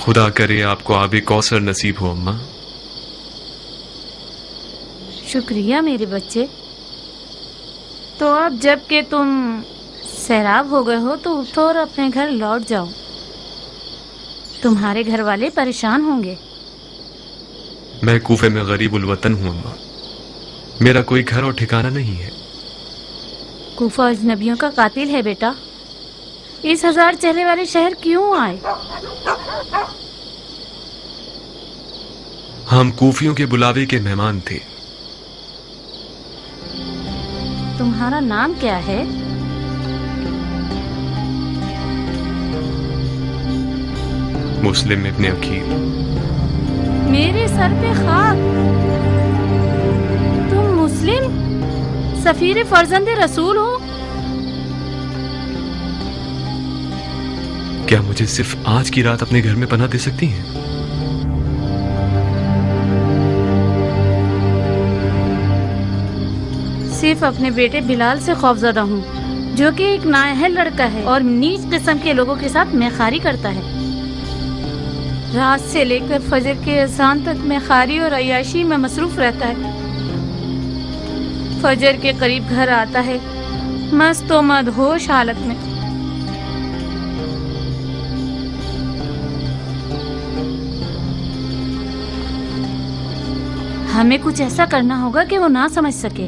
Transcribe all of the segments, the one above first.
خدا کرے آپ کو آب کوثر نصیب ہو اماں. شکریہ میرے بچے. تو اب جب کہ تم سیراب ہو گئے ہو تو اٹھو اور اپنے گھر لوٹ جاؤ. تمہارے گھر والے پریشان ہوں گے. میں کوفے میں غریب الوطن ہوں اماں. میرا کوئی گھر اور ٹھکانہ نہیں ہے. کوفہ اجنبیوں کا قاتل ہے بیٹا. اس 1000 چہرے والے شہر کیوں آئے؟ ہم کوفیوں کے بلاوے کے مہمان تھے. تمہارا نام کیا ہے؟ مسلم ابن عقیل. میرے سر پہ خاک. تم مسلم سفیر فرزند رسول ہو؟ کیا مجھے صرف آج کی رات اپنے گھر میں پناہ دے سکتی ہیں؟ صرف اپنے بیٹے بلال سے خوفزدہ ہوں، جو کہ ایک نااہل لڑکا ہے اور نیچ قسم کے لوگوں کے ساتھ میخاری کرتا ہے. رات سے لے کر فجر کے اذان تک میخاری اور عیاشی میں مصروف رہتا ہے. فجر کے قریب گھر آتا ہے مست و مدہوش حالت میں. ہمیں کچھ ایسا کرنا ہوگا کہ وہ نہ سمجھ سکے.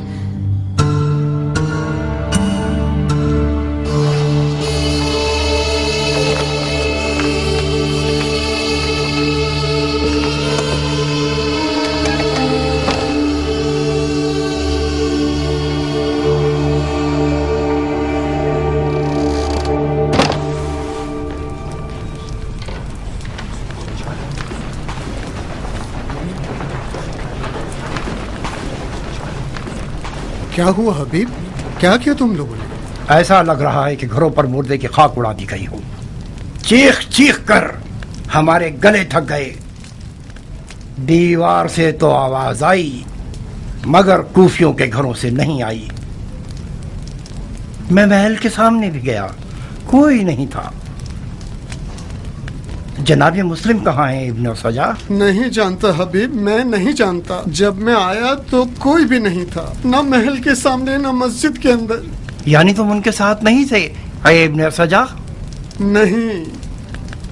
کیا ہوا حبیب؟ کیا کیا تم لوگوں نے؟ ایسا لگ رہا ہے کہ گھروں پر مردے کی خاک اڑا دی گئی ہو. چیخ چیخ کر ہمارے گلے تھک گئے. دیوار سے تو آواز آئی مگر کوفیوں کے گھروں سے نہیں آئی. میں محل کے سامنے بھی گیا، کوئی نہیں تھا. جناب مسلم کہاں ہیں ابن سجا؟ نہیں جانتا حبیب، میں نہیں جانتا. جب میں آیا تو کوئی بھی نہیں تھا، نہ محل کے سامنے نہ مسجد کے اندر. یعنی تم ان کے ساتھ نہیں تھے اے ابن سجا؟ نہیں،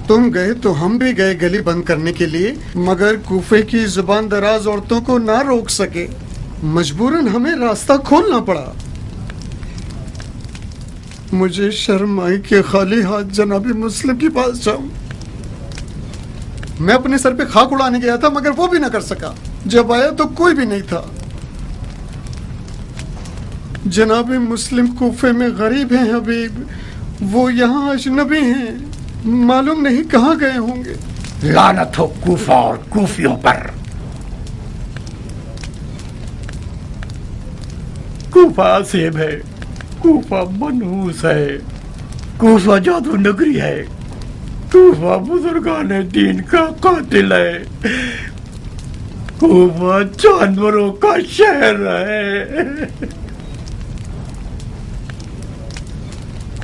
تم گئے تو ہم بھی گئے گلی بند کرنے کے لیے، مگر کوفے کی زبان دراز عورتوں کو نہ روک سکے. مجبوراً ہمیں راستہ کھولنا پڑا. مجھے شرم آئی کہ خالی ہاتھ جناب مسلم کے پاس جاؤں. میں اپنے سر پہ خاک اڑانے گیا تھا مگر وہ بھی نہ کر سکا. جب آیا تو کوئی بھی نہیں تھا. جناب مسلم کوفے میں غریب ہیں حبیب، وہ یہاں اجنبی ہیں، معلوم نہیں کہاں گئے ہوں گے. لعنت ہو کوفہ اور کوفیوں پر. کوفہ سیب ہے، کوفہ منحوس ہے، کوفہ جادو نگری ہے، کوفہ بزرگان دین کا قاتل ہے، کوفہ جانوروں کا شہر ہے.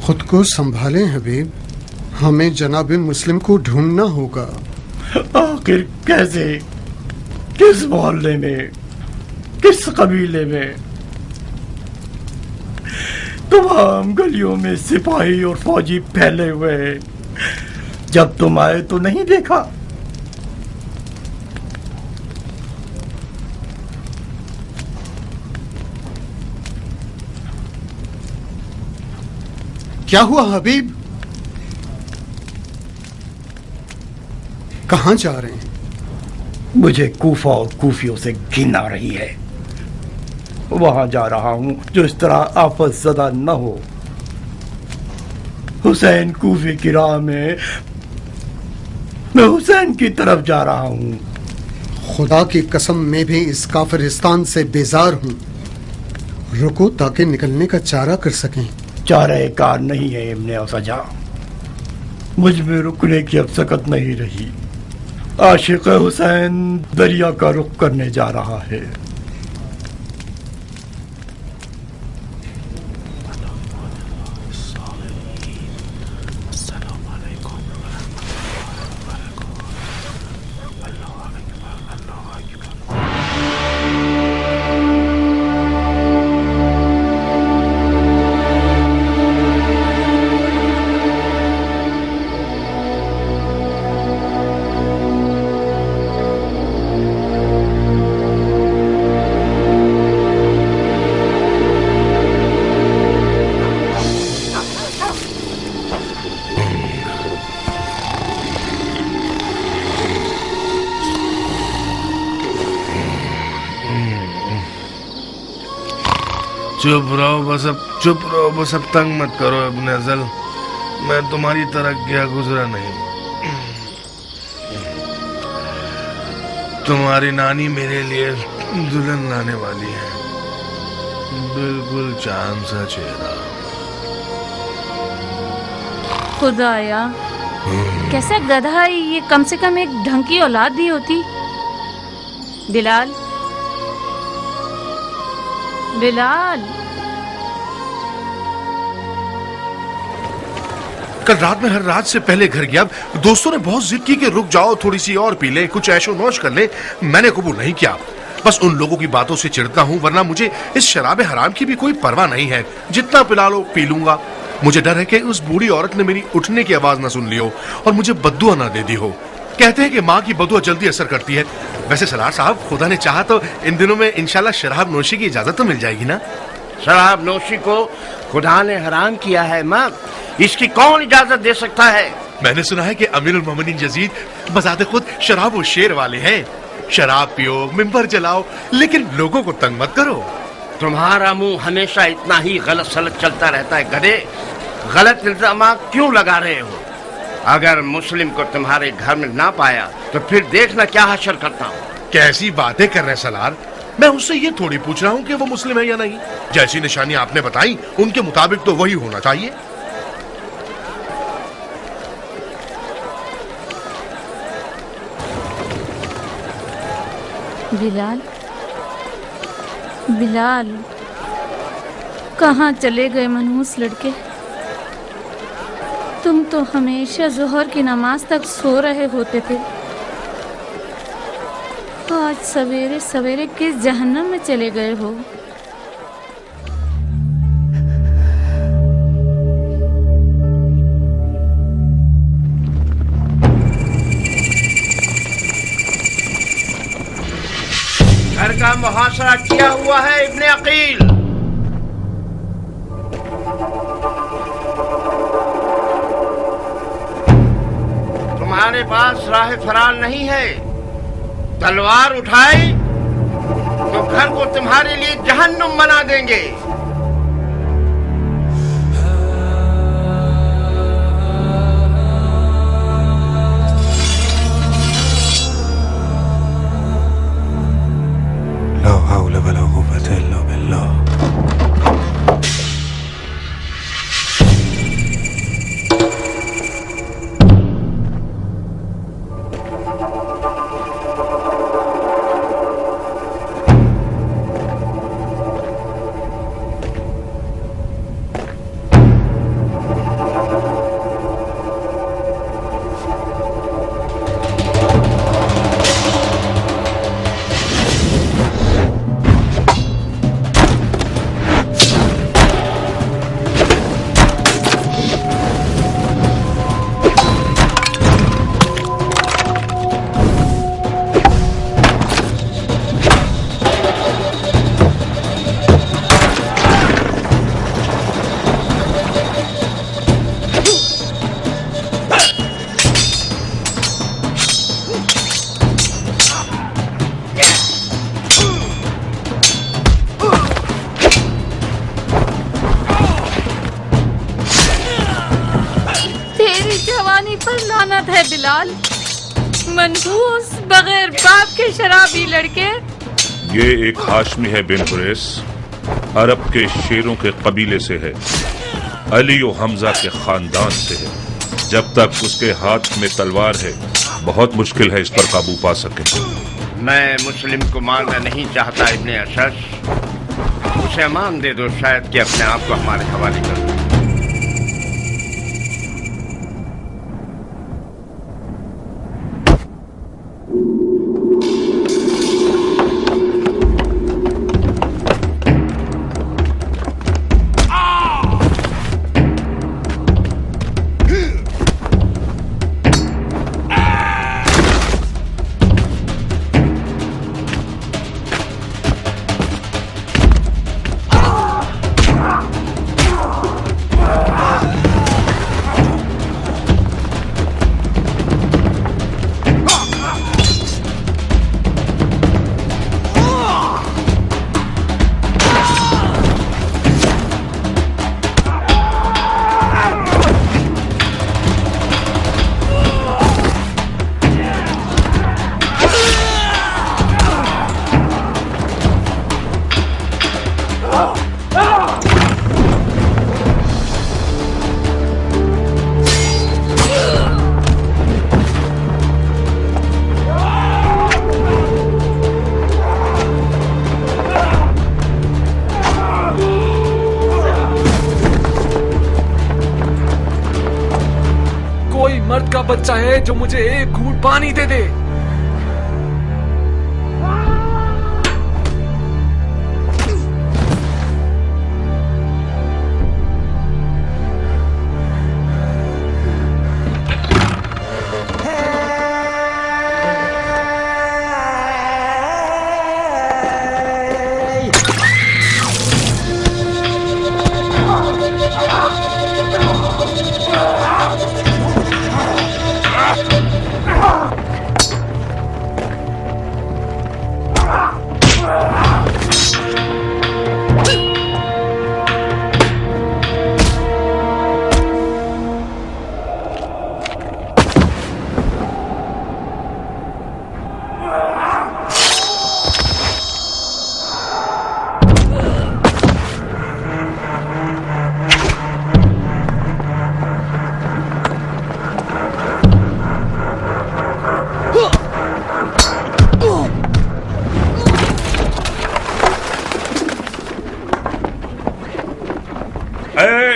خود کو سنبھالیں حبیب، ہمیں جناب مسلم کو ڈھونڈنا ہوگا. آخر کیسے؟ کس محلے میں؟ کس قبیلے میں؟ تمام گلیوں میں سپاہی اور فوجی پھیلے ہوئے ہیں. جب تم آئے تو نہیں دیکھا. کیا ہوا حبیب؟ کہاں جا رہے ہیں؟ مجھے کوفہ اور کوفیوں سے گھن آ رہی ہے. وہاں جا رہا ہوں جو اس طرح آفت زدہ نہ ہو. حسین کوفی کی راہ میں حسین کی طرف جا رہا ہوں. خدا کی قسم میں بھی اس کافرستان سے بیزار ہوں. رکو تاکہ نکلنے کا چارہ کر سکیں. چارہ کار نہیں ہے ابن سجا. مجھ میں رکنے کی اب سکت نہیں رہی. عاشق حسین دریا کا رخ کرنے جا رہا ہے. चुप रहो बस अब तंग मत करो इब्ने अज़ल। मैं तुम्हारी तरह गया गुजरा नहीं। तुम्हारी नानी मेरे लिए दुल्हन लाने वाली है, बिल्कुल चांद सा चेहरा। खुदाया, कैसा गधा है ये, कम से कम एक ढंग की औलाद दी होती। बिलाल, बिलाल, कल रात में हर रात से पहले घर गया। दोस्तों ने बहुत जिद की कि रुक जाओ, थोड़ी सी और पी ले, कुछ ऐशो नौश कर ले। मैंने कबूल नहीं किया। बस उन लोगों की बातों से चिढ़ता हूँ, वरना मुझे इस शराब हराम की भी कोई परवाह नहीं है। जितना पिला लो पी लूंगा। मुझे डर है कि उस बूढ़ी औरत ने मेरी उठने की आवाज ना सुन ली हो और मुझे बद्दुआ ना दे दी हो। कहते हैं कि माँ की बदुआ जल्दी असर करती है। वैसे सलार साहब, खुदा ने चाहा तो इन दिनों में इंशाल्लाह शराब नोशी की इजाजत तो मिल जाएगी ना? शराब नोशी को खुदा ने हराम किया है माँ, इसकी कौन इजाजत दे सकता है? मैंने सुना है कि अमीरुल मोमिनीन यजीद बजाते खुद शराब और शेर वाले हैं। शराब पियो, मिंबर जलाओ, लेकिन लोगों को तंग मत करो। तुम्हारा मुंह हमेशा इतना ही गलत सलत चलता रहता है गधे। गलत इल्जाम क्यों लगा रहे हो? अगर मुस्लिम को तुम्हारे घर में ना पाया तो फिर देखना क्या हशर करता हूँ। कैसी बातें कर रहे हैं सलार? मैं उससे ये थोड़ी पूछ रहा हूँ कि वो मुस्लिम है या नहीं। जैसी निशानी आपने बताई उनके मुताबिक तो वही होना चाहिए। बिलाल, बिलाल, कहाँ चले गए मनहूस लड़के? तुम तो हमेशा जोहर की नमाज तक सो रहे होते थे। आज सवेरे सवेरे किस जहन्नम में चले गए हो? घर का मुहासरा किया हुआ है इब्ने अकील। तुम्हारे पास राह फरार नहीं है। तलवार उठाई तो घर को तुम्हारे लिए जहन्नुम बना देंगे। ला हौल वला कुव्वता इल्ला बिल्लाह। पर लानत है बिलाल, मनहूस बगैर बाप के शराबी लड़के। ये एक हाशमी है बिन हुरैस, अरब के शेरों के कबीले से है, अली और हमजा के खानदान से है। जब तक उसके हाथ में तलवार है बहुत मुश्किल है इस पर काबू पा सके। मैं मुस्लिम को मारना नहीं चाहता इब्ने अशश, उसे अमान दे दो, शायद कि अपने आप को हमारे हवाले कर दो। बच्चा है जो मुझे एक घूंट पानी दे दे।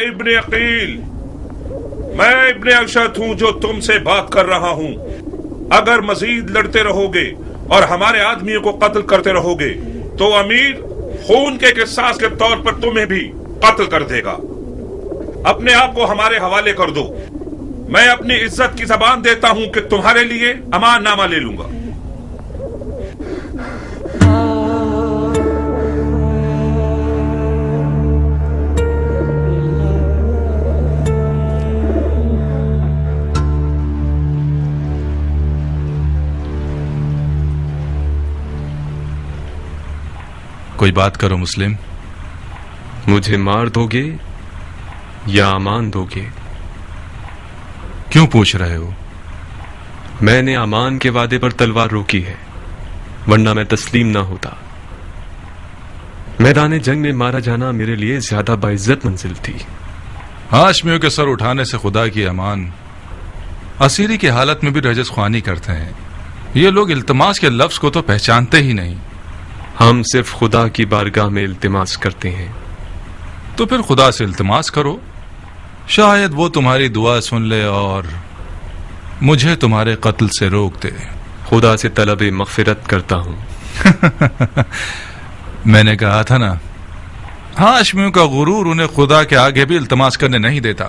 इब्ने अकील, मैं इब्ने अशद हूं जो तुमसे बात कर रहा हूं। अगर मजीद लड़ते रहोगे और हमारे आदमियों को कत्ल करते रहोगे तो अमीर खून के किसास के तौर पर तुम्हें भी कत्ल कर देगा। अपने आप को हमारे हवाले कर दो। मैं अपनी इज्जत की जबान देता हूं कि तुम्हारे लिए अमाननामा ले लूंगा। कोई बात करो मुस्लिम। मुझे मार दोगे या अमान दोगे? क्यों पूछ रहे हो? मैंने अमान के वादे पर तलवार रोकी है, वरना मैं तस्लीम ना होता। मैदान जंग में मारा जाना मेरे लिए ज्यादा बाइज्जत मंजिल थी। हाशमियों के सर उठाने से खुदा की अमान। असीरी की हालत में भी रजस ख्वानी करते हैं। ये लोग इल्तमास के लफ्ज को तो पहचानते ही नहीं। हम सिर्फ खुदा की बारगाह में इल्तिमास करते हैं। तो फिर खुदा से इल्तिमास करो, शायद वो तुम्हारी दुआ सुन ले और मुझे तुम्हारे कत्ल से रोक दे। खुदा से तलब मगफिरत करता हूं। मैंने कहा था ना, हाशमियों का गुरूर उन्हें खुदा के आगे भी इल्तिमास करने नहीं देता।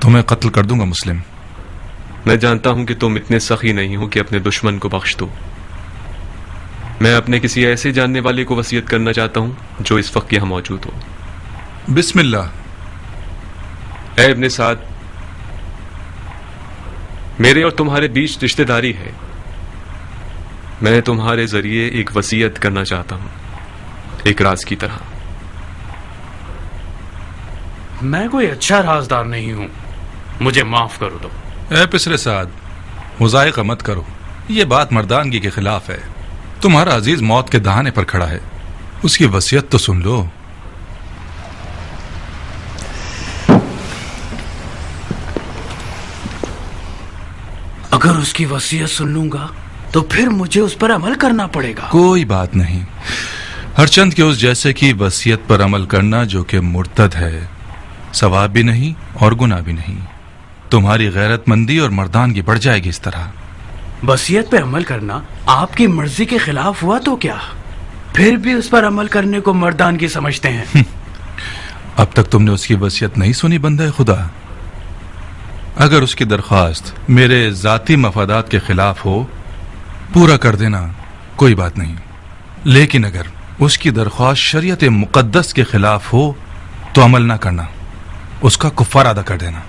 तुम्हें कत्ल कर दूंगा मुस्लिम। मैं जानता हूं कि तुम इतने सखी नहीं हो कि अपने दुश्मन को बख्श दो। मैं अपने किसी ऐसे जानने वाले को वसीयत करना चाहता हूं जो इस वक्त यहां मौजूद हो। बिस्मिल्लाह। ऐ इब्ने साद, मेरे और तुम्हारे बीच रिश्तेदारी है। मैं तुम्हारे जरिए एक वसीयत करना चाहता हूं, एक राज की तरह। मैं कोई अच्छा राजदार नहीं हूं, मुझे माफ करो दो। ऐ पिसरे साद, मुज़ायक़ा मत करो। ये बात मर्दानगी के खिलाफ है। तुम्हारा अजीज मौत के दहाने पर खड़ा है, उसकी वसीयत तो सुन लो। अगर उसकी वसीयत सुन लूंगा तो फिर मुझे उस पर अमल करना पड़ेगा। कोई बात नहीं। हरचंद के उस जैसे की वसीयत पर अमल करना जो कि मुर्तद है, सवाब भी नहीं और गुनाह भी नहीं। तुम्हारी गैरतमंदी और मर्दानगी बढ़ जाएगी इस तरह। वसीयत पे अमल करना आपकी मर्जी के खिलाफ हुआ तो क्या? फिर भी उस पर अमल करने को मर्दानगी समझते हैं। अब तक तुमने उसकी वसीयत नहीं सुनी बंदे खुदा। अगर उसकी दरख्वास्त मेरे जाती मफादात के खिलाफ हो, पूरा कर देना, कोई बात नहीं। लेकिन अगर उसकी दरख्वास्त शरीयत मुक़द्दस के खिलाफ हो तो अमल ना करना, उसका कुफ़ार अदा कर देना।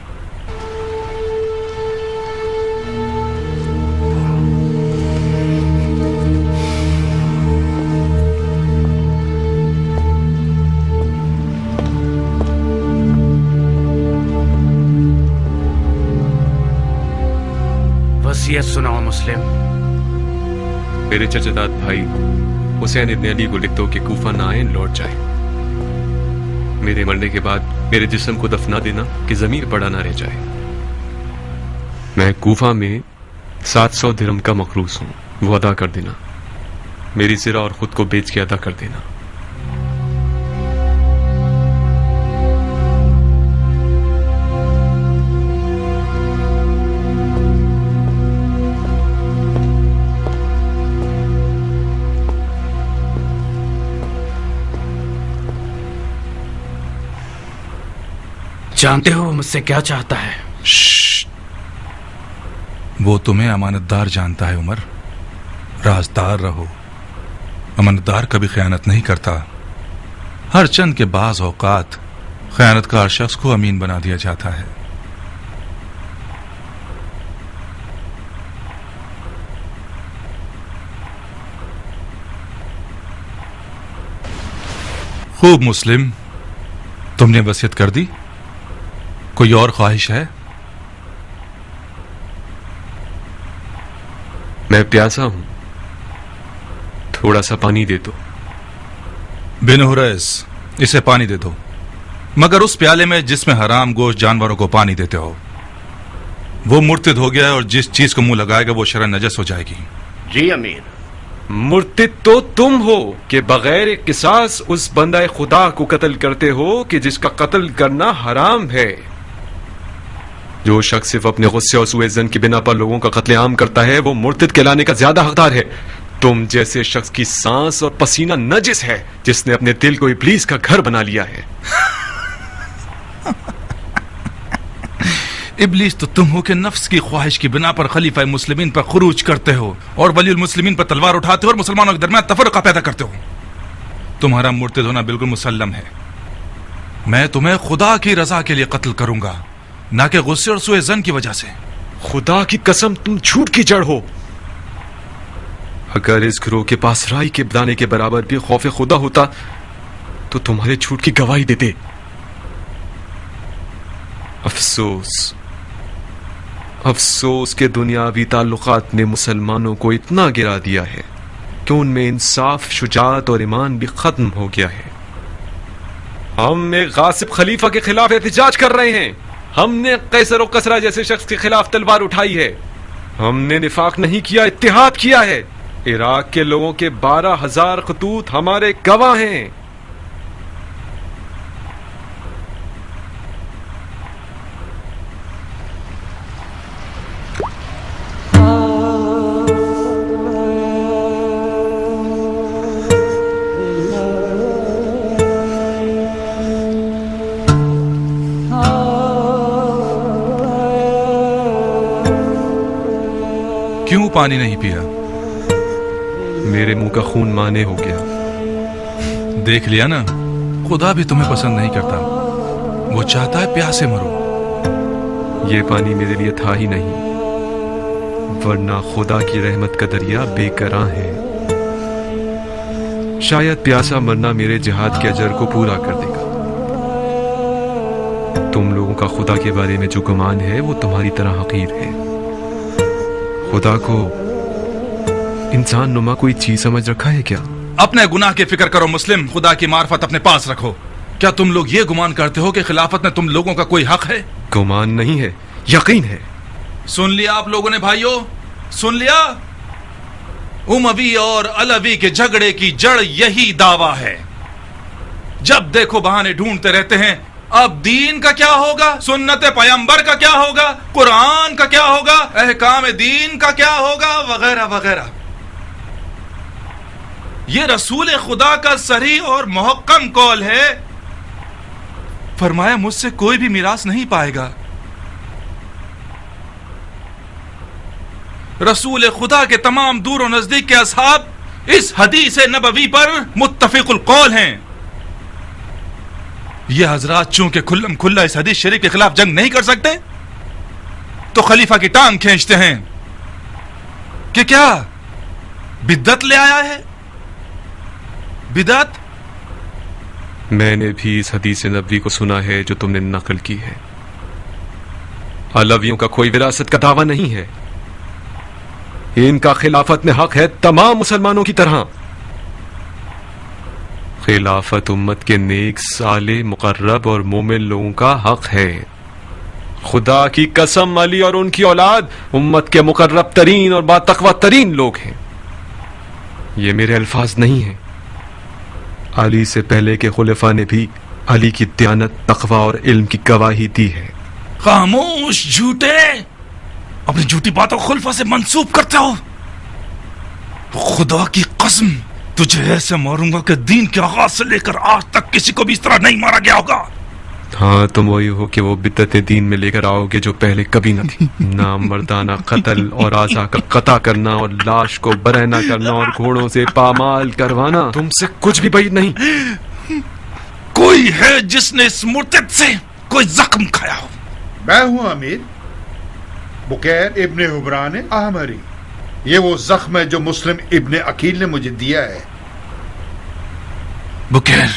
वसीयत सुनाओ मुस्लिम। मेरे चचेदाद भाई हुसैन इब्ने अली को लिख दो कि कूफा ना आए, लौट जाए। मेरे मरने के बाद मेरे जिस्म को दफना देना कि जमीर पड़ा ना रह जाए। मैं कूफा में 700 दिरहम का मखरूस हूं, वो अदा कर देना। मेरी सिरा और खुद को बेच के अदा कर देना। जानते हो वो मुझसे क्या चाहता है? वो तुम्हें अमानतदार जानता है उमर। राजदार रहो। अमानतदार कभी खयानत नहीं करता। हर चंद के बाज औकात खयानतकार शख्स को अमीन बना दिया जाता है। खूब मुस्लिम, तुमने वसीयत कर दी। कोई और ख्वाहिश है? मैं प्यासा हूं, थोड़ा सा पानी दे दो। बिन हुरैस, इसे पानी दे दो, मगर उस प्याले में जिसमें हराम गोश्त जानवरों को पानी देते हो। वो मुर्तिद हो गया है और जिस चीज को मुंह लगाएगा वो शरअन नजस हो जाएगी। जी अमीर। मुर्तिद तो तुम हो कि बगैर किसास उस बंदा खुदा को कत्ल करते हो कि जिसका कत्ल करना हराम है। जो शख्स सिर्फ अपने गुस्से और सूए ज़न की बिना पर लोगों का कत्लेआम करता है वो मुर्तिद कहलाने का ज्यादा हकदार है। तुम जैसे शख्स की सांस और पसीना नजिस है जिसने अपने दिल को इब्लीस का घर बना लिया है। इब्लीस तो तुम हो कि नफ्स की ख्वाहिश की बिना पर खलीफा मुस्लिमीन पर खुरूज करते हो और वलीउल मुस्लिमीन पर तलवार उठाते हो और मुसलमानों के दरमियान तफरका पैदा करते हो। तुम्हारा मुर्तिद होना बिल्कुल मुसल्लम है। मैं तुम्हें खुदा की रजा के लिए कत्ल करूंगा, ना कि गुस्से और सूए ज़न की वजह से। खुदा की कसम, तुम झूठ की जड़ हो। अगर इस गिरोह के पास राई के दाने के बराबर भी खौफ खुदा होता तो तुम्हारे झूठ की गवाही देते। अफसोस, अफसोस के दुनियावी ताल्लुकात ने मुसलमानों को इतना गिरा दिया है कि उनमें इंसाफ, शुजाअत और ईमान भी खत्म हो गया है। हम एक गासिब खलीफा के खिलाफ एहतिजाज कर रहे हैं। हमने कैसर और कसरा जैसे शख्स के खिलाफ तलवार उठाई है। हमने निफाक नहीं किया, इत्तिहाद किया है। इराक के लोगों के 12,000 खतूत हमारे गवाह हैं। क्यों पानी नहीं पिया? मेरे मुंह का खून माने हो गया। देख लिया ना, खुदा भी तुम्हें पसंद नहीं करता। वो चाहता है प्यासे मरो। ये पानी मेरे लिए था ही नहीं, वरना खुदा की रहमत का दरिया बेकरां है। शायद प्यासा मरना मेरे जिहाद के अजर को पूरा कर देगा। तुम लोगों का खुदा के बारे में जो गुमान है वो तुम्हारी तरह हकीर है। खुदा को इंसान नुमा कोई चीज समझ रखा है क्या? अपने गुनाह की फिक्र करो मुस्लिम, खुदा की मार्फत अपने पास रखो। क्या तुम लोग ये गुमान करते हो कि खिलाफत में तुम लोगों का कोई हक है? गुमान नहीं है, यकीन है। सुन लिया आप लोगों ने भाइयों, सुन लिया? उमवी और अलवी के झगड़े की जड़ यही दावा है। जब देखो बहाने ढूंढते रहते हैं। अब दीन का क्या होगा, सुन्नत पैगंबर का क्या होगा, कुरान का क्या होगा, अहकाम दीन का क्या होगा, वगैरह वगैरह। ये रसूल खुदा का सही और मुहक्कम कौल है। फरमाया मुझसे कोई भी मिरास नहीं पाएगा। रसूल खुदा के तमाम दूर और नजदीक के असहाब इस हदीस नबवी पर मुत्तफिकुल कौल हैं। ये हजरात चूंकि खुल्लम खुल्ला इस हदीस शरीफ के खिलाफ जंग नहीं कर सकते तो खलीफा की टांग खींचते हैं कि क्या बिद्दत ले आया है। बिदअत? मैंने भी इस हदीस नबवी को सुना है जो तुमने नकल की है। अलवियों का कोई विरासत का दावा नहीं है। इनका खिलाफत में हक है तमाम मुसलमानों की तरह। खिलाफत उम्मत के नेक, साले, मुकर्रब और मोमिन लोगों का हक है। खुदा की कसम, अली और उनकी औलाद उम्मत के मुकर्रब तरीन और बातकवा तरीन लोग हैं। ये मेरे अल्फाज नहीं हैं। अली से पहले के खुलफा ने भी अली की दयानत, तकवा और इल्म की गवाही दी है। खामोश झूठे, अपनी झूठी बातों को खुलफा से मंसूब करते हो। खुदा की कसम, तुझे ऐसे मारूंगा कि दीन के आगाज से लेकर आज तक किसी को भी इस तरह नहीं मारा गया होगा। हाँ, तुम वही हो कि वो बिद्दत दीन में लेकर आओगे जो पहले कभी न थी। नाम मर्दाना कत्ल और आज़ा का कता करना और लाश को बरहना करना और घोड़ों से पामाल करवाना तुमसे कुछ भी بعید नहीं। कोई है जिसने इस मुर्तद से कोई जख्म खाया हो? मैं हूं अमीर, बुकैर इब्ने हुबरान अहमरी। ये वो जख्म है जो मुस्लिम इब्ने अकील ने मुझे दिया है। बुकैर,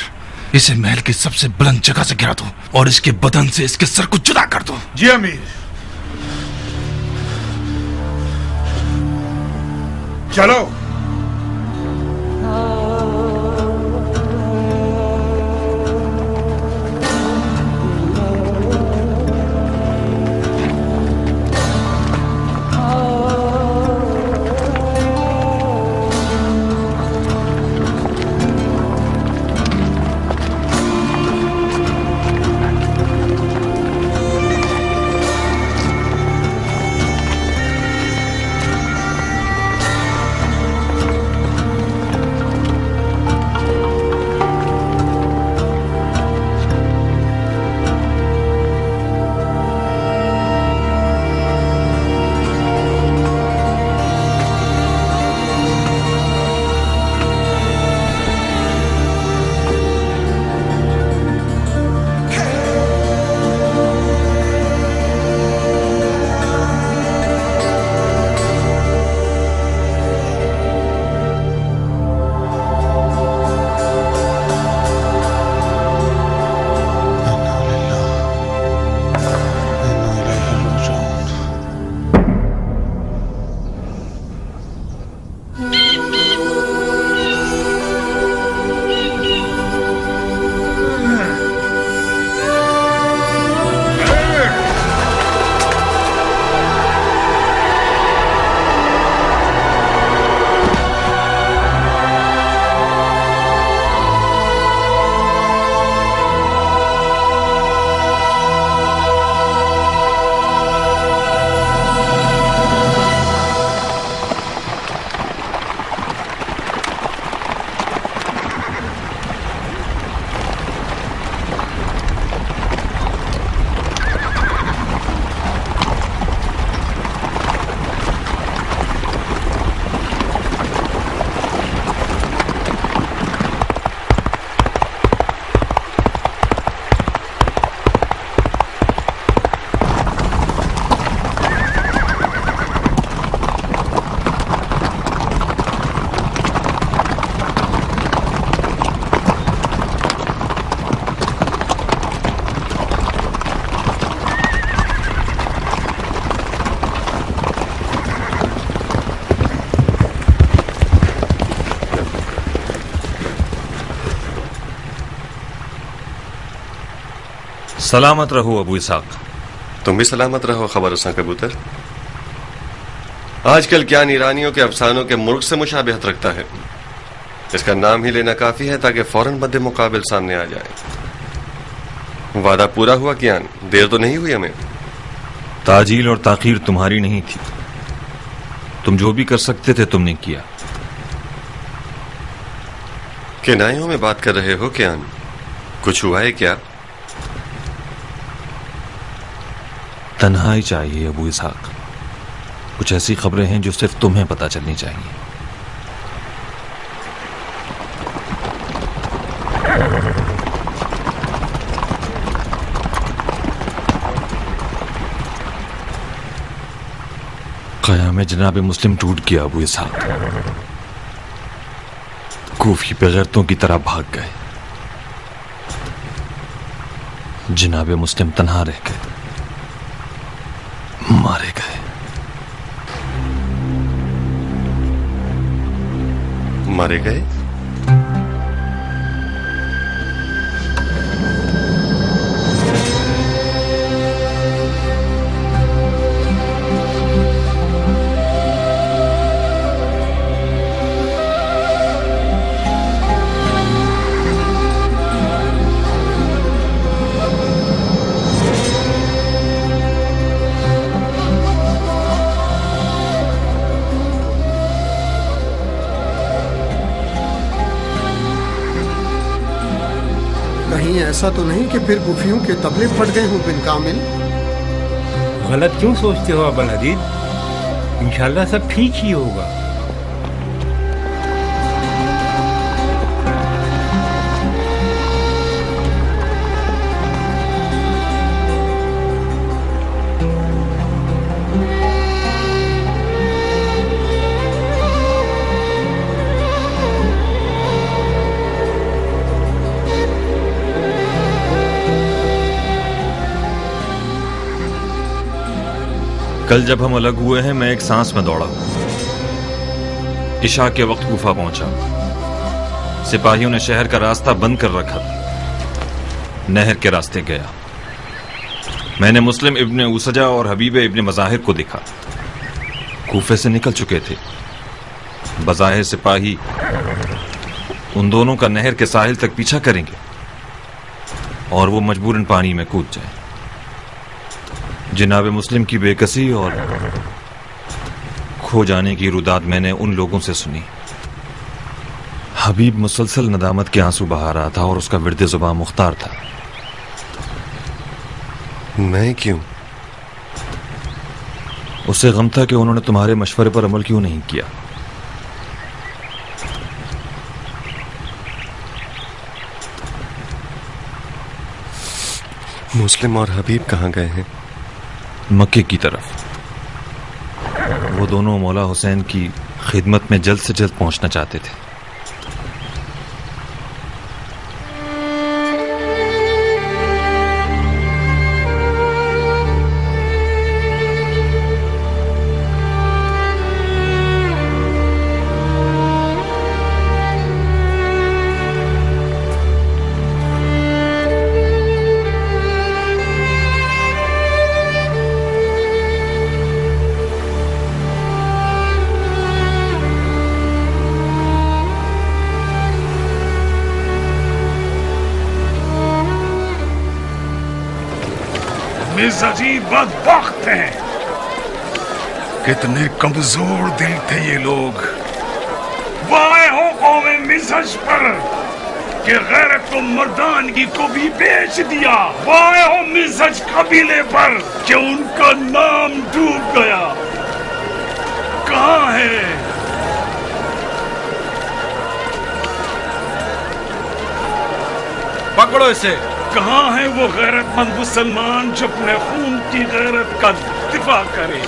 इसे महल की सबसे बुलंद जगह से गिरा दो और इसके बदन से इसके सर को जुदा कर दो। जी अमीर। चलो। सलामत रहो अबू इसाक। तुम भी सलामत रहो खबरसां कबूतर। आजकल ज्ञान ईरानियों के अफसानों के मुल्क से मुशाबिहत रखता है। इसका नाम ही लेना काफी है ताकि फौरन मद्दे मुकाबिल सामने आ जाए। वादा पूरा हुआ ज्ञान, देर तो नहीं हुई हमें। ताजील और ताखीर तुम्हारी नहीं थी, तुम जो भी कर सकते थे तुमने किया। किनायों में बात कर रहे हो ज्ञान? कुछ हुआ है क्या? तन्हाई चाहिए अबू इसाक। कुछ ऐसी खबरें हैं जो सिर्फ तुम्हें पता चलनी चाहिए। क़याम जनाब मुस्लिम टूट गया अबू इसाक। कूफी बेगैरतों की तरह भाग गए। जनाब मुस्लिम तन्हा रह गए, मारे गए। मारे गए? ایسا تو نہیں کہ پھر کوفیوں کے تبلے پھٹ گئے ہوں بن کامل؟ غلط کیوں سوچتے ہو ابا الحدید؟ انشاءاللہ سب ٹھیک ہی ہوگا. کل جب ہم الگ ہوئے ہیں میں ایک سانس میں دوڑا. عشاء کے وقت کوفہ پہنچا. سپاہیوں نے شہر کا راستہ بند کر رکھا تھا. نہر کے راستے گیا. میں نے مسلم ابن اوسجا اور حبیب ابن مظاہر کو دیکھا. کوفے سے نکل چکے تھے. بظاہر سپاہی ان دونوں کا نہر کے ساحل تک پیچھا کریں گے اور وہ مجبوراً پانی میں کود جائیں. جناب مسلم کی بے کسی اور کھو جانے کی روداد میں نے ان لوگوں سے سنی. حبیب مسلسل ندامت کے آنسو بہا رہا تھا اور اس کا ورد زباں مختار تھا. میں کیوں؟ اسے غم تھا کہ انہوں نے تمہارے مشورے پر عمل کیوں نہیں کیا. مسلم اور حبیب کہاں گئے ہیں؟ مکے کی طرف. وہ دونوں مولا حسین کی خدمت میں جلد سے جلد پہنچنا چاہتے تھے. عجیب بدبخت ہیں. کتنے کمزور دل تھے یہ لوگ. وائے ہو قوم مزہج پر کہ غیرت و مردانگی کو بھی بیچ دیا. وائے ہو مزہج قبیلے پر کہ ان کا نام ڈوب گیا. کہاں ہے پکڑو اسے. کہاں ہے وہ غیرت مند مسلمان جو اپنے خون کی غیرت کا دفاع کرے؟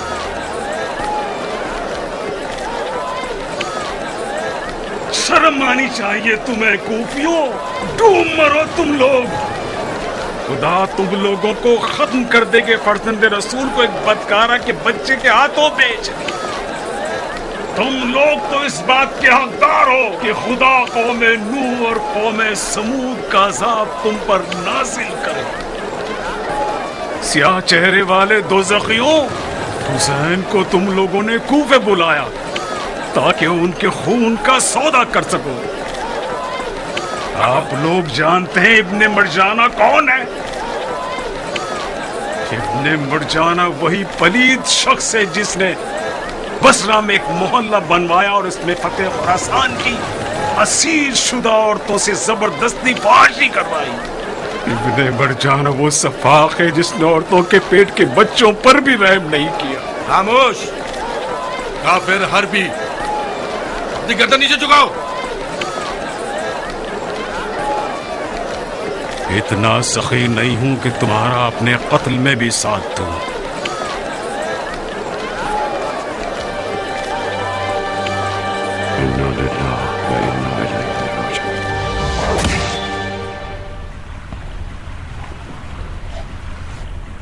شرم آنی چاہیے تمہیں کوفیوں. ڈوب مرو تم لوگ. خدا تم لوگوں کو ختم کر دے گے. فرزند رسول کو ایک بدکارہ کے بچے کے ہاتھوں بیچ دی. تم لوگ تو اس بات کے حقدار ہو کہ خدا قوم نوح اور قوم سمود کا عذاب تم پر نازل کرے. سیاہ چہرے والے دوزخیوں، حسین کو تم لوگوں نے کوفے بلایا تاکہ ان کے خون کا سودا کر سکو. آپ لوگ جانتے ہیں ابن مرجانہ کون ہے؟ ابن مرجانہ وہی پلید شخص ہے جس نے بصرہ میں ایک محلہ بنوایا اور اس میں فتح خراسان کی اسیر شدہ عورتوں سے زبردستی فحاشی کروائی. ابن مرجانہ وہ سفاق ہے جس نے عورتوں کے پیٹ کے بچوں پر بھی رحم نہیں کیا. خاموش کافر حربی، اپنی گردن نیچے جھکاؤ. اتنا سخی نہیں ہوں کہ تمہارا اپنے قتل میں بھی ساتھ دوں.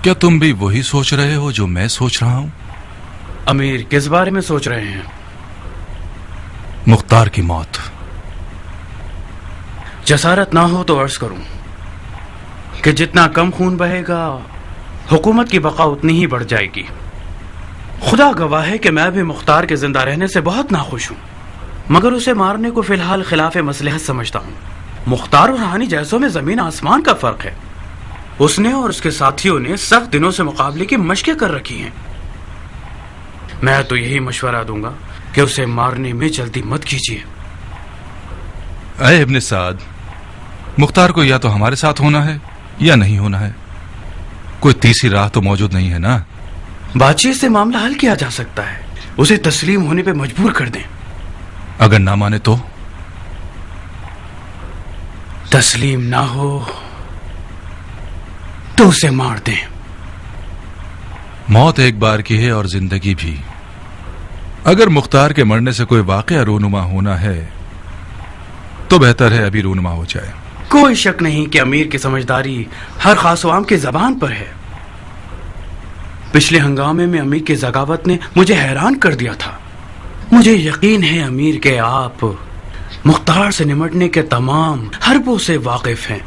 کیا تم بھی وہی سوچ رہے ہو جو میں سوچ رہا ہوں؟ امیر کس بارے میں سوچ رہے ہیں؟ مختار کی موت. جسارت نہ ہو تو عرض کروں کہ جتنا کم خون بہے گا حکومت کی بقا اتنی ہی بڑھ جائے گی. خدا گواہ ہے کہ میں بھی مختار کے زندہ رہنے سے بہت ناخوش ہوں، مگر اسے مارنے کو فی الحال خلاف مصلحت سمجھتا ہوں. مختار اور رانی جیسوں میں زمین آسمان کا فرق ہے. اس نے اور اس کے ساتھیوں نے سخت دنوں سے مقابلے کی مشقیں کر رکھی ہیں. میں تو یہی مشورہ دوں گا کہ اسے مارنے میں جلدی مت کیجیے. اے ابن سعد، मुख्तार को या तो हमारे साथ होना है या नहीं होना है, कोई तीसरी राह तो मौजूद नहीं है ना। बातचीत से मामला हल किया जा सकता है, उसे तस्लीम होने पे मजबूर कर दें। अगर ना माने तो? तस्लीम ना हो तो उसे मार दें। मौत एक बार की है और जिंदगी भी। अगर मुख्तार के मरने से कोई वाकया रूनुमा होना है तो बेहतर है अभी रूनुमा हो जाए। कोई शक नहीं कि अमीर की समझदारी हर खास अवाम की जबान पर है। पिछले हंगामे में अमीर की ज़गावत ने मुझे हैरान कर दिया था। मुझे यकीन है अमीर के आप मुख्तार से निमटने के तमाम हरबों से वाकिफ हैं।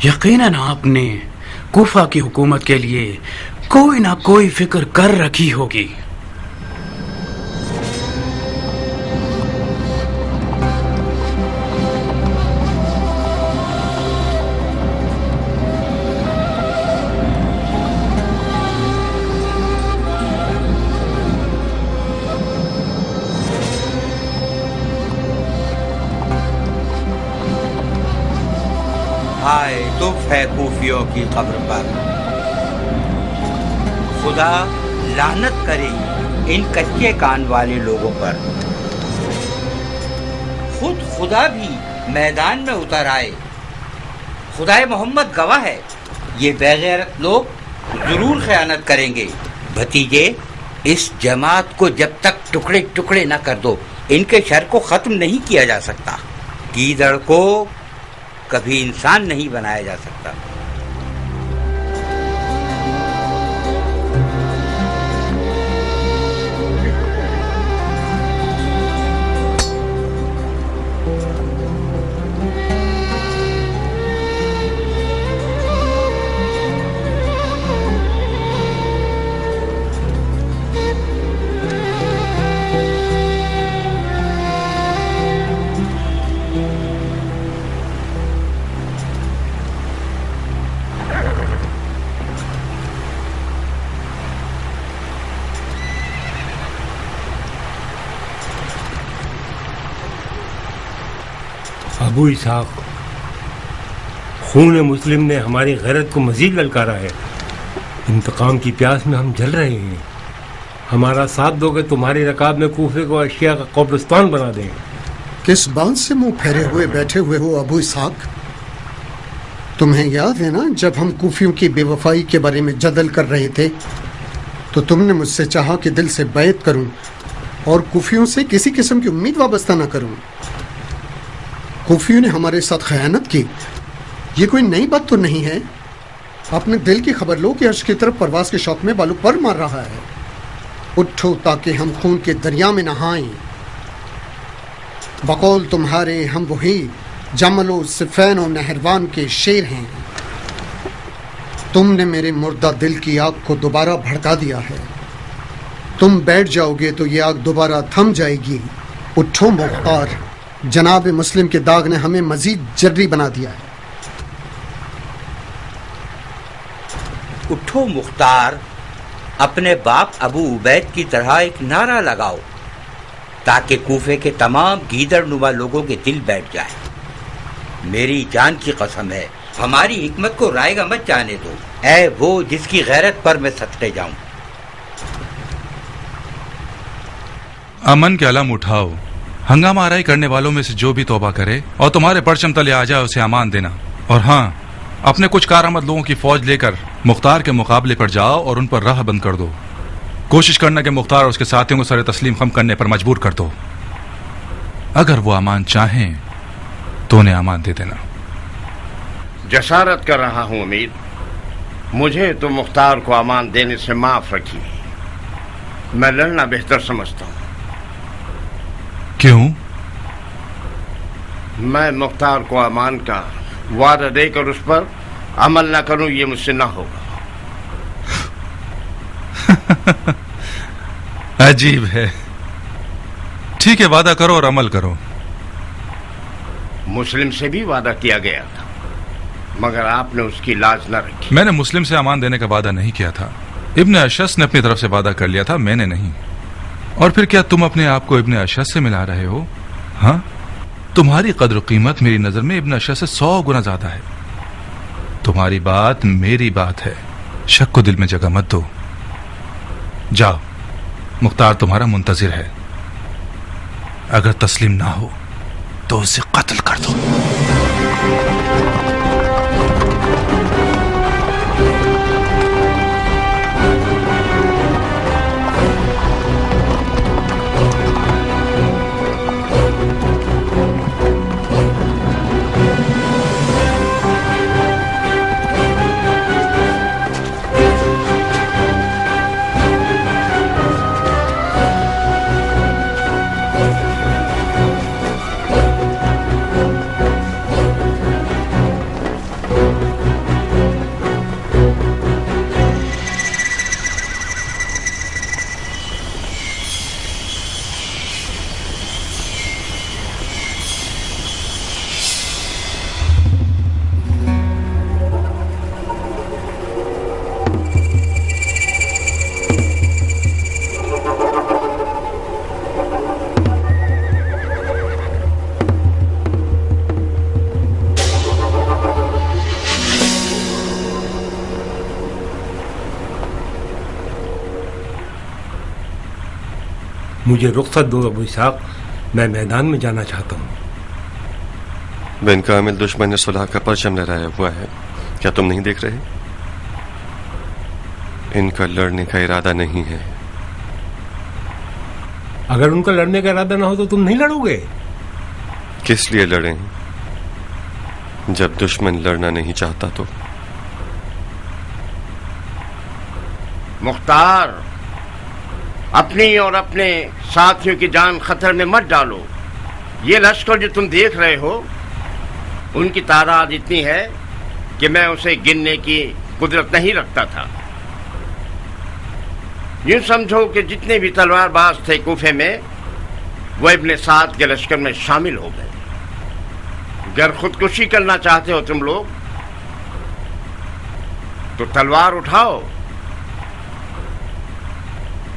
यकीनन आपने कूफा की हुकूमत के लिए कोई ना कोई फिक्र कर रखी होगी। आए दुख है कूफियों की कब्र पर, खुदा लानत करे इन कच्चे कान वाले लोगों पर। खुद खुदा भी मैदान में उतर आए। खुदाए मोहम्मद गवाह है, ये बेगैरत लोग जरूर खयानत करेंगे। भतीजे, इस जमात को जब तक टुकड़े टुकड़े न कर दो, इनके शर को खत्म नहीं किया जा सकता। गीदड़ को कभी इंसान नहीं बनाया जा सकता। अबू इसहाक, खून मुस्लिम ने हमारी गैरत को मजीद ललकारा है। इंतकाम की प्यास में हम जल रहे हैं। हमारा साथ दोगे तुम्हारी रकाब में कूफे को अशिया का कब्रिस्तान बना देंगे। किस बात से मुंह फेरे हुए बैठे हुए हो अबू इसहाक? तुम्हें याद है ना, जब हम कूफियों की बेवफाई के बारे में जदल कर रहे थे तो तुमने मुझसे चाहा कि दिल से बैत करूं और कूफियों से किसी किस्म की उम्मीद वाबस्ता न करूं। कूफियों ने हमारे साथ खयानत की, ये कोई नई बात तो नहीं है। अपने दिल की खबर लो कि अर्श की तरफ परवाज के शौक में बालू पर मार रहा है। उठो ताकि हम खून के दरिया में नहाएं। बकौल तुम्हारे हम वही जमलो सिफैन और नहरवान के शेर हैं। तुमने मेरे मुर्दा दिल की आग को दोबारा भड़का दिया है। तुम बैठ जाओगे तो ये आग दोबारा थम जाएगी। उठो मुख्तार, जनाब मुस्लिम के दाग ने हमें मजीद जर्री बना दिया है। उठो मुख्तार, अपने बाप अबू उबैद की तरह एक नारा लगाओ ताकि कूफे के तमाम गीदड़ नुमा लोगों के दिल बैठ जाए। मेरी जान की कसम है, हमारी हिकमत को रायगा मत जाने दो। ऐ वो जिसकी गैरत पर मैं सदके जाऊं। अमन के अलम उठाओ। हंगामा आराई करने वालों में से जो भी तौबा करे और तुम्हारे परचम तले आ जाए उसे अमान देना। और हाँ, अपने कुछ कारआमद लोगों की फौज लेकर मुख्तार के मुकाबले पर जाओ और उन पर राह बंद कर दो। कोशिश करना कि मुख्तार और उसके साथियों को सर तस्लीम खम करने पर मजबूर कर दो। अगर वो अमान चाहें तो उन्हें अमान दे देना। जसारत कर रहा हूं अमीर, मुझे तो मुख्तार को अमान देने से माफ रखिए। मैं लड़ना बेहतर समझता हूं। क्यों? मैं मुख्तार को अमान का वादा देकर उस पर अमल ना करूं, ये मुझसे ना होगा। अजीब है। ठीक है, वादा करो और अमल करो। मुस्लिम से भी वादा किया गया था, मगर आपने उसकी लाज न रखी। मैंने मुस्लिम से अमान देने का वादा नहीं किया था। इब्ने अशस ने अपनी तरफ से वादा कर लिया था, मैंने नहीं। और फिर क्या तुम अपने आप को इब्ने अशस से मिला रहे हो? हाँ, तुम्हारी कद्र कीमत मेरी नजर में इब्न अशा से 100 गुना ज्यादा है। तुम्हारी बात मेरी बात है, शक को दिल में जगह मत दो। जाओ, मुख्तार तुम्हारा मुंतजिर है। अगर तस्लीम ना हो तो उसे कत्ल कर दो। मुझे रुख्सत दो अबू इसहाक, मैं मैदान में जाना चाहता हूँ। बिन कामिल दुश्मन ने सुलह का परचम लहराया हुआ है, क्या तुम नहीं देख रहे? इनका लड़ने का इरादा नहीं है। अगर उनका लड़ने का इरादा ना हो तो तुम नहीं लड़ोगे? किस लिए लड़ें जब दुश्मन लड़ना नहीं चाहता तो? मुख्तार, अपनी और अपने साथियों की जान खतरे में मत डालो। ये लश्कर जो तुम देख रहे हो, उनकी तादाद इतनी है कि मैं उसे गिनने की कुदरत नहीं रखता था। यूं समझो कि जितने भी तलवारबाज थे कूफे में, वो इब्ने साद के लश्कर में शामिल हो गए। अगर खुदकुशी करना चाहते हो तुम लोग तो तलवार उठाओ,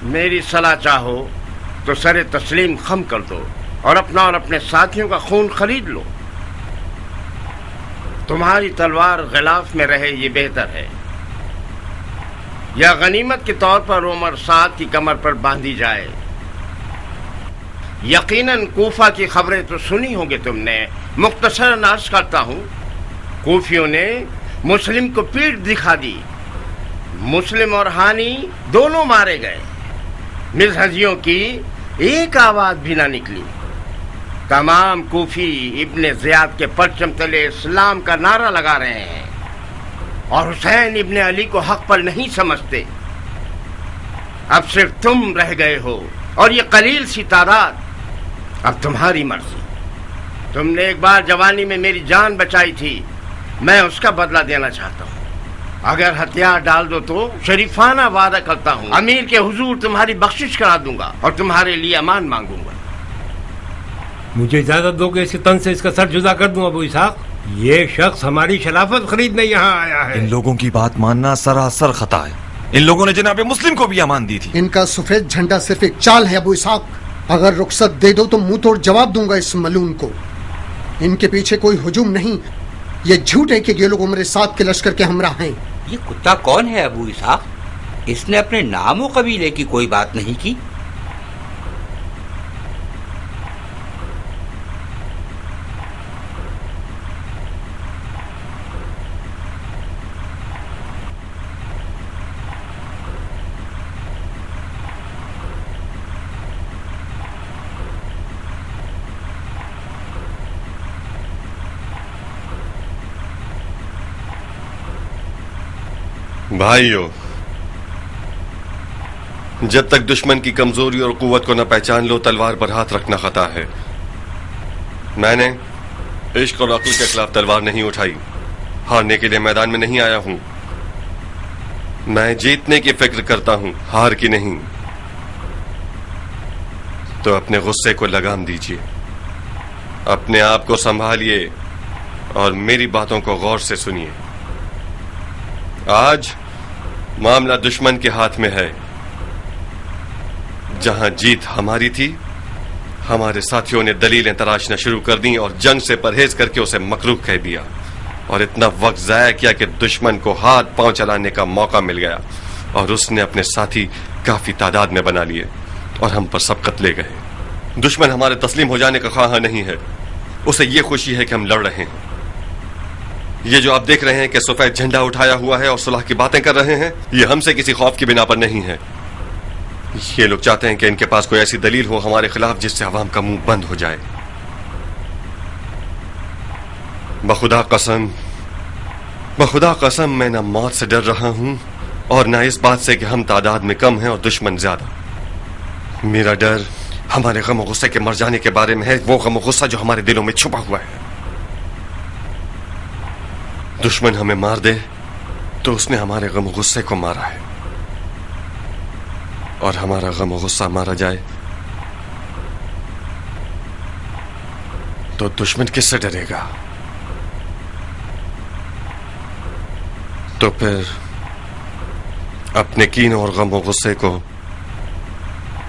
मेरी सलाह चाहो तो सरे तस्लीम खम कर दो और अपना और अपने साथियों का खून खरीद लो। तुम्हारी तलवार गिलाफ में रहे ये बेहतर है, या गनीमत के तौर पर उमर साद की कमर पर बांधी जाए। यकीनन कूफा की खबरें तो सुनी होंगी तुमने। मुख्तसरन अर्ज करता हूं, कूफियों ने मुस्लिम को पीठ दिखा दी। मुस्लिम और हानी दोनों मारे गए। मिज़हजियों की एक आवाज भी ना निकली। तमाम कूफी इब्ने ज़ियाद के परचम तले इस्लाम का नारा लगा रहे हैं और हुसैन इब्ने अली को हक पर नहीं समझते। अब सिर्फ तुम रह गए हो और ये कलील सी तादाद। अब तुम्हारी मर्जी। तुमने एक बार जवानी में मेरी जान बचाई थी, मैं उसका बदला देना चाहता हूँ। अगर हथियार डाल दो तो शरीफाना वादा करता हूँ अमीर के हुजूर तुम्हारी बख्शिश करा दूंगा और तुम्हारे लिए अमान मांगूंगा। मुझे इजाजत दो कि इस तन से इसका सर जुदा कर दूं अबू इसहाक। ये शख्स हमारी शराफत खरीदने यहाँ आया है। इन लोगों की बात मानना सरासर खता है। इन लोगों ने जनाब मुस्लिम को भी अमान दी थी। इनका सफेद झंडा सिर्फ एक चाल है अबू इसहाक। अगर रुखसत दे दो तो मुंह तोड़ जवाब दूंगा इस मलून को। इनके पीछे कोई हुजूम नहीं, ये झूठ है कि ये लोग उमर साद के लश्कर के हमरा हैं। ये कुत्ता कौन है अबू इसहाक? इसने अपने नाम और कबीले की कोई बात नहीं की। भाइयों, जब तक दुश्मन की कमजोरी और कुव्वत को न पहचान लो, तलवार पर हाथ रखना खता है। मैंने इश्क और अक्ल के खिलाफ तलवार नहीं उठाई। हारने के लिए मैदान में नहीं आया हूं। मैं जीतने की फिक्र करता हूं, हार की नहीं। तो अपने गुस्से को लगाम दीजिए, अपने आप को संभालिए और मेरी बातों को गौर से सुनिए। आज मामला दुश्मन के हाथ में है। जहां जीत हमारी थी, हमारे साथियों ने दलीलें तराशना शुरू कर दी और जंग से परहेज करके उसे मकरूह कह दिया और इतना वक्त जाया किया कि दुश्मन को हाथ पांव चलाने का मौका मिल गया और उसने अपने साथी काफी तादाद में बना लिए और हम पर सबकत ले गए। दुश्मन हमारे तस्लीम हो जाने का ख्वाह नहीं है, उसे ये खुशी है कि हम लड़ रहे हैं। ये जो आप देख रहे हैं कि सफेद झंडा उठाया हुआ है और सुलह की बातें कर रहे हैं, ये हमसे किसी खौफ की बिना पर नहीं है। ये लोग चाहते हैं कि इनके पास कोई ऐसी दलील हो हमारे खिलाफ जिससे अवाम का मुंह बंद हो जाए। बखुदा कसम मैं न मौत से डर रहा हूं और न इस बात से कि हम तादाद में कम हैं और दुश्मन ज्यादा। मेरा डर हमारे गम और गुस्से के मर जाने के बारे में है, वो गम और गुस्सा जो हमारे दिलों में छुपा हुआ है। दुश्मन हमें मार दे तो उसने हमारे गम और गुस्से को मारा है, और हमारा गम और गुस्सा मारा जाए तो दुश्मन किससे डरेगा? तो फिर अपने कीन और गम और गुस्से को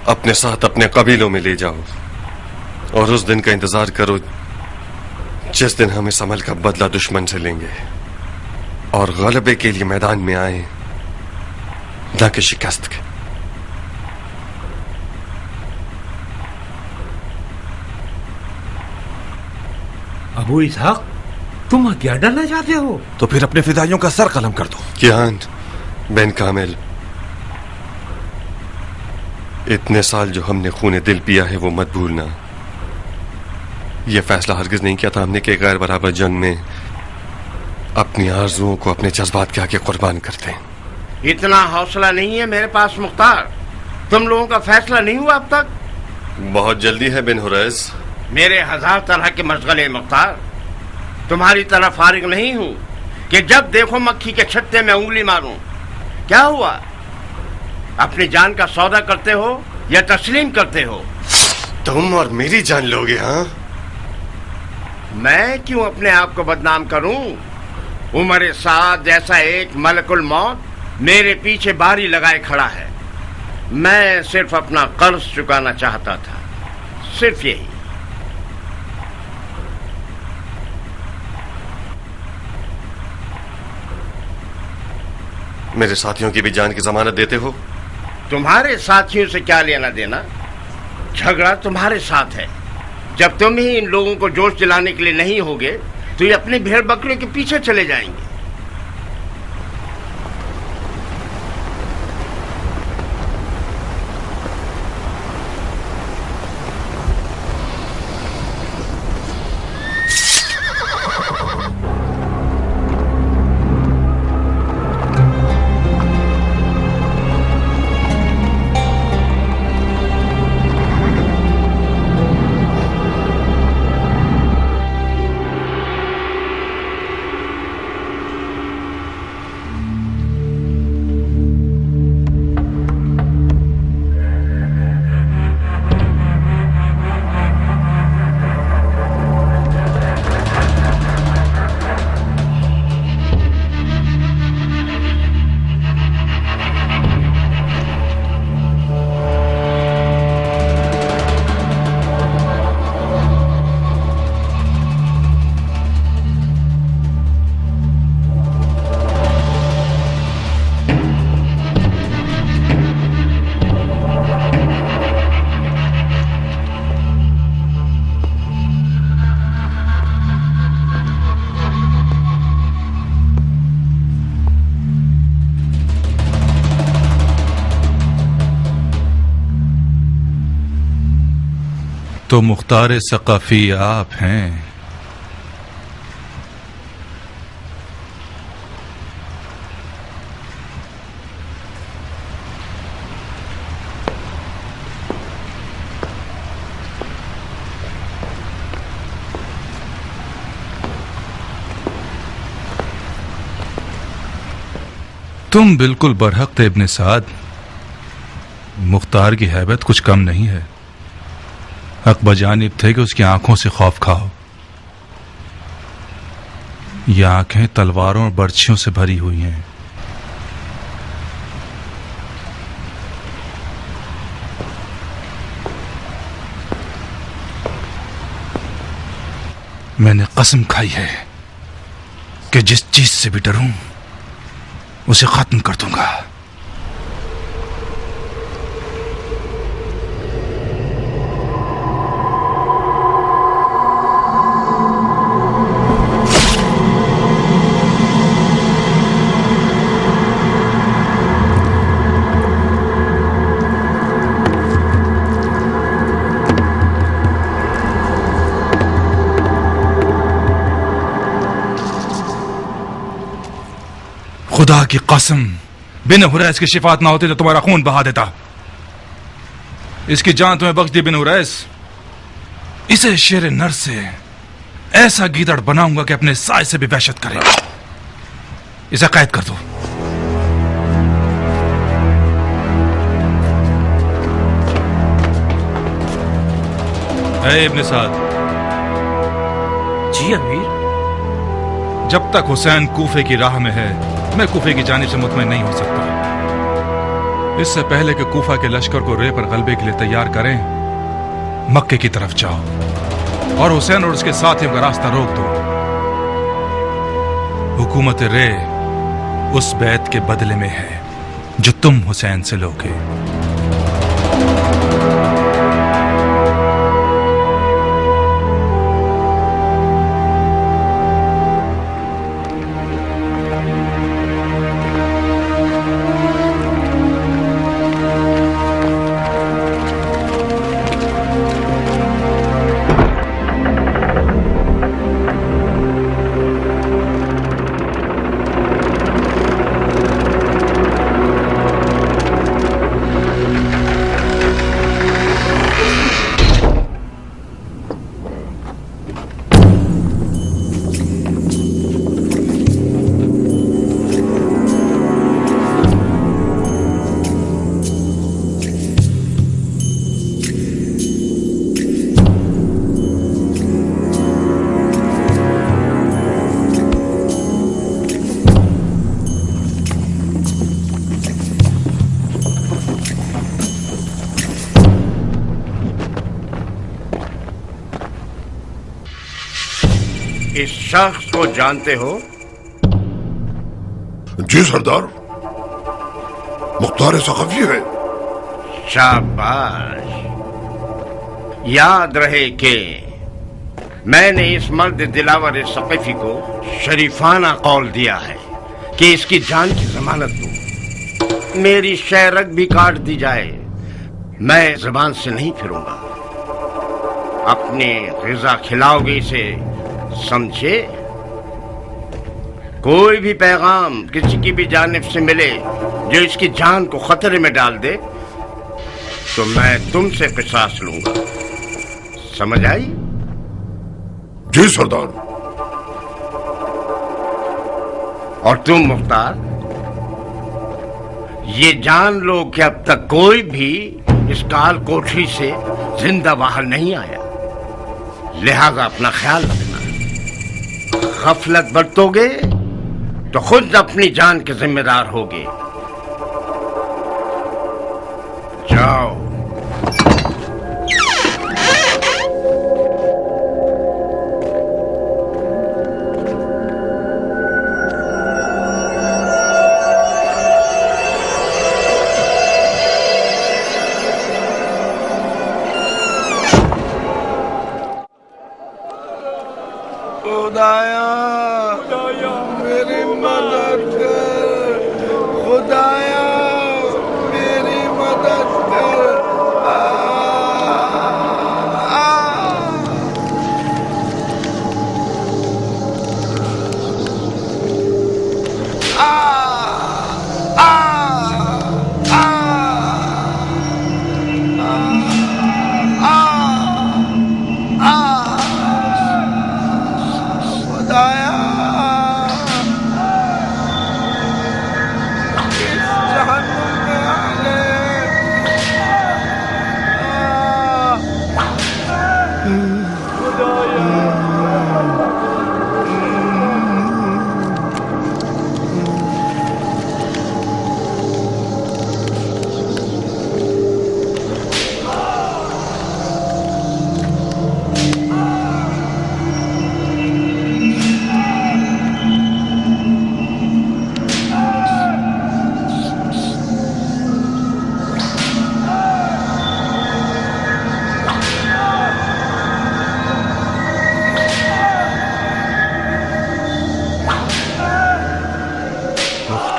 अपने साथ अपने कबीलों में ले जाओ और उस दिन का इंतजार करो जिस दिन हम इस अमल का बदला दुश्मन से लेंगे और गलबे के लिए मैदान में आए, न कि शिकस्त के। अबू इसहाक, तुम क्या डरना चाहते हो? तो फिर अपने फिदाइयों का सर कलम कर दो। कियान बिन कामिल, इतने साल जो हमने खून दिल पिया है वो मत भूलना। ये फैसला हरगिज नहीं किया था हमने कि गैर बराबर जंग में अपनी आरजुओं को अपने जज्बात के आगे कुर्बान करते हैं। इतना हौसला नहीं है मेरे पास मुख्तार। तुम लोगों का फैसला नहीं हुआ अब तक? बहुत जल्दी है बिन हुरैस। मेरे हजार तरह के मशगले मुख्तार, तुम्हारी तरह फारिग नहीं हूं कि जब देखो मक्खी के छत्ते में उंगली मारूं। क्या हुआ? अपनी जान का सौदा करते हो या तस्लीम करते हो? तुम और मेरी जान लोगे? हाँ, मैं क्यों अपने आप को बदनाम करूं? उमर साद जैसा एक मलकुल मौत मेरे पीछे बारी लगाए खड़ा है। मैं सिर्फ अपना कर्ज चुकाना चाहता था, सिर्फ यही। मेरे साथियों की भी जान की जमानत देते हो? तुम्हारे साथियों से क्या लेना देना? झगड़ा तुम्हारे साथ है। जब तुम ही इन लोगों को जोश दिलाने के लिए नहीं होगे तो ये अपने भेड़ बकरियों के पीछे चले जाएंगे। तो मुख्तार सकाफी आप हैं। तुम बिल्कुल बरहक थे इब्ने साद। मुख्तार की हैबत कुछ कम नहीं है। हक बजानिब थे कि उसकी आंखों से खौफ खाओ। ये आंखें तलवारों और बर्छियों से भरी हुई हैं। मैंने कसम खाई है कि जिस चीज से भी डरूं उसे खत्म कर दूंगा। खुदा की कसम, बिन हुरैस की शिफात ना होती तो तुम्हारा खून बहा देता। इसकी जान तुम्हें बख्श दी बिन हुरैस। इसे शेर नर से ऐसा गीदड़ बनाऊंगा कि अपने साय से भी वहशत करेगा। इसे कैद कर दो। ऐ इब्न साद। जी अमीर। जब तक हुसैन कूफे की राह में है मैं कूफे की जानिब से मुतमईन नहीं हो सकता। इससे पहले कि कूफा के लश्कर को रे पर गलबे के लिए तैयार करें, मक्के की तरफ जाओ और हुसैन और उसके साथियों का रास्ता रोक दो। हुकूमत रे उस बैत के बदले में है जो तुम हुसैन से लोगे। इस शख्स को जानते हो? जी सरदार, मुख्तार सखफी है। शाबाश। याद रहे कि मैंने इस मर्द दिलावर सखफी को शरीफाना कौल दिया है कि इसकी जान की जमानत दो। मेरी शहरक भी काट दी जाए, मैं जुबान से नहीं फिरूंगा। अपने ग़िज़ा खिलाओगे इसे, समझे? कोई भी पैगाम किसी की भी जानिब से मिले जो इसकी जान को खतरे में डाल दे तो मैं तुमसे क़िसास लूंगा। समझ आई? जी सरदार। और तुम मुख्तार, ये जान लो कि अब तक कोई भी इस काल कोठरी से जिंदा बाहर नहीं आया, लिहाजा अपना ख्याल रखना। गफलत बरतोगे तो खुद अपनी जान के जिम्मेदार होगे। जाओ। खुदाया मेरी मदद कर, खुदाया मेरी मदद कर। खुदाया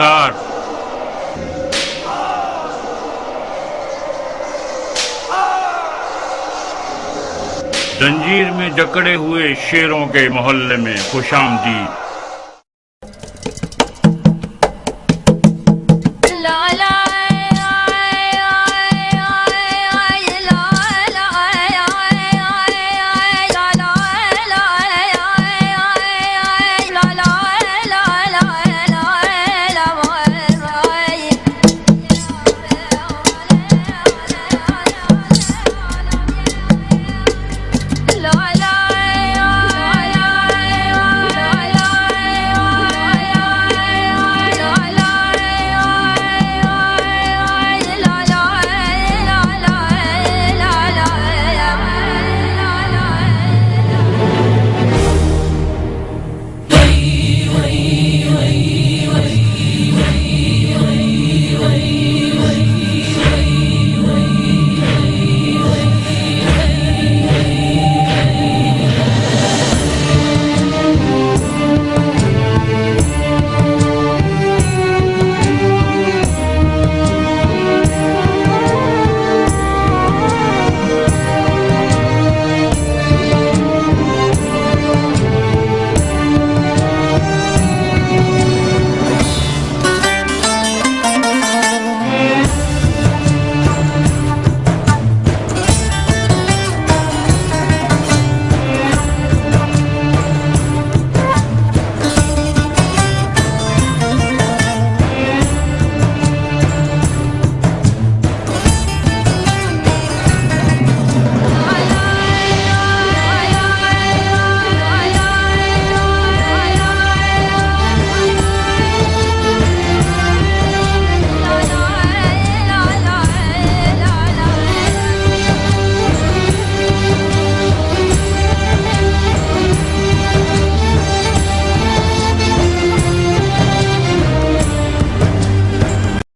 सरकार। जंजीर में जकड़े हुए शेरों के मोहल्ले में खुशामदीद।